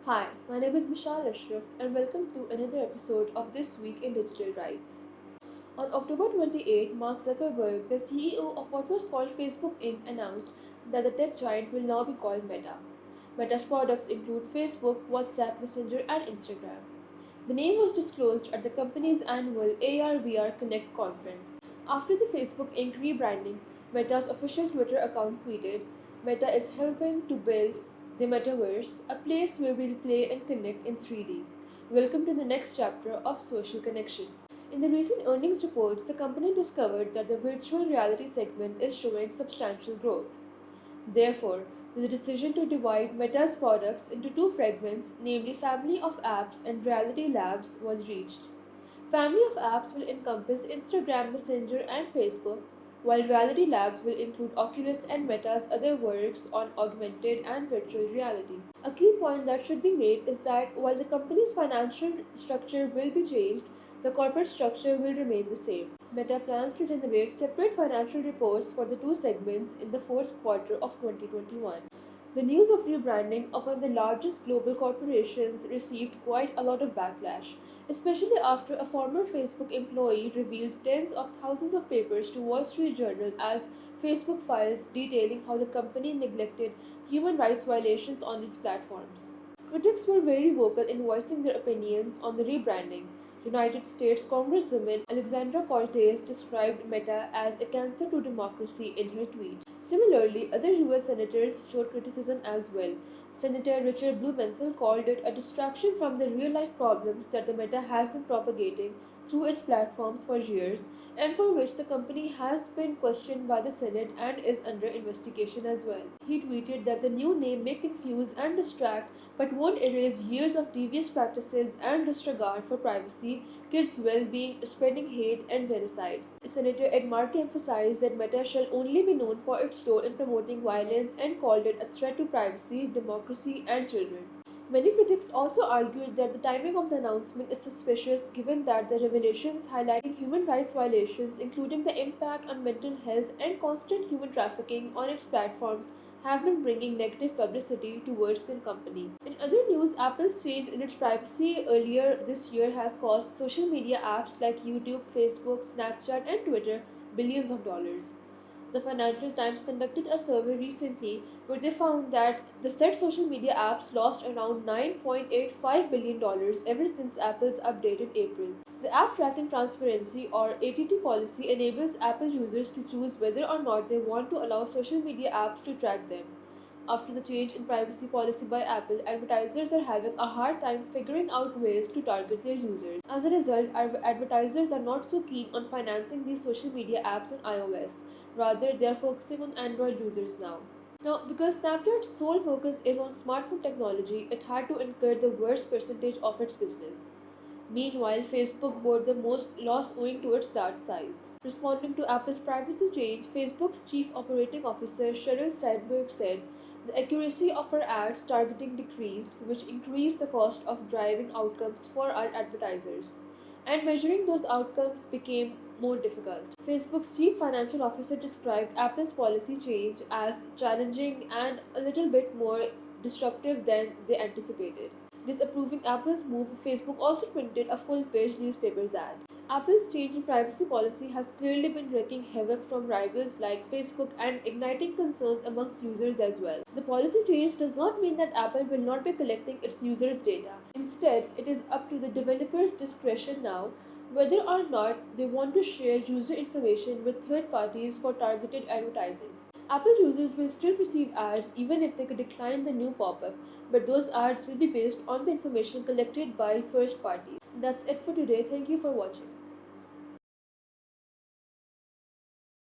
Hi, my name is Vishal Ashraf and welcome to another episode of This Week in Digital Rights. On October 28, Mark Zuckerberg, the CEO of what was called Facebook Inc., announced that the tech giant will now be called Meta. Meta's products include Facebook, WhatsApp, Messenger, and Instagram. The name was disclosed at the company's annual AR/VR Connect conference. After the Facebook Inc. rebranding, Meta's official Twitter account tweeted, Meta is helping to build the metaverse, a place where we'll play and connect in 3D. Welcome to the next chapter of social connection. In the recent earnings reports, the company discovered that the virtual reality segment is showing substantial growth. Therefore, the decision to divide Meta's products into two fragments, namely Family of Apps and Reality Labs, was reached. Family of Apps will encompass Instagram, Messenger, and Facebook, while Reality Labs will include Oculus and Meta's other works on augmented and virtual reality. A key point that should be made is that while the company's financial structure will be changed, the corporate structure will remain the same. Meta plans to generate separate financial reports for the two segments in the fourth quarter of 2021. The news of rebranding of one of the largest global corporations received quite a lot of backlash, especially after a former Facebook employee revealed tens of thousands of papers to Wall Street Journal as Facebook files detailing how the company neglected human rights violations on its platforms. Critics were very vocal in voicing their opinions on the rebranding. United States Congresswoman Alexandra Cortez described Meta as a cancer to democracy in her tweet. Similarly, other US senators showed criticism as well. Senator Richard Blumenthal called it a distraction from the real life problems that the Meta has been propagating through its platforms for years and for which the company has been questioned by the Senate and is under investigation as well. He tweeted that the new name may confuse and distract but won't erase years of devious practices and disregard for privacy, kids' well-being, spreading hate, and genocide. Senator Ed Markey emphasized that Meta shall only be known for its role in promoting violence and called it a threat to privacy, democracy, and children. Many critics also argued that the timing of the announcement is suspicious given that the revelations highlighting human rights violations, including the impact on mental health and constant human trafficking on its platforms, have been bringing negative publicity towards the company. In other news, Apple's change in its privacy earlier this year has cost social media apps like YouTube, Facebook, Snapchat, and Twitter billions of dollars. The Financial Times conducted a survey recently where they found that the said social media apps lost around $9.85 billion ever since Apple's update in April. The App Tracking Transparency or ATT policy enables Apple users to choose whether or not they want to allow social media apps to track them. After the change in privacy policy by Apple, advertisers are having a hard time figuring out ways to target their users. As a result, advertisers are not so keen on financing these social media apps on iOS. Rather, they are focusing on Android users now. Now, because Snapchat's sole focus is on smartphone technology, it had to incur the worst percentage of its business. Meanwhile, Facebook bore the most loss owing to its large size. Responding to Apple's privacy change, Facebook's chief operating officer Sheryl Sandberg said, the accuracy of our ads targeting decreased, which increased the cost of driving outcomes for our advertisers. And measuring those outcomes became more difficult. Facebook's chief financial officer described Apple's policy change as challenging and a little bit more disruptive than they anticipated. Disapproving Apple's move, Facebook also printed a full-page newspaper's ad. Apple's change in privacy policy has clearly been wreaking havoc from rivals like Facebook and igniting concerns amongst users as well. The policy change does not mean that Apple will not be collecting its users' data. Instead, it is up to the developer's discretion now whether or not they want to share user information with third parties for targeted advertising. Apple users will still receive ads even if they could decline the new pop-up, but those ads will be based on the information collected by first parties. That's it for today. Thank you for watching.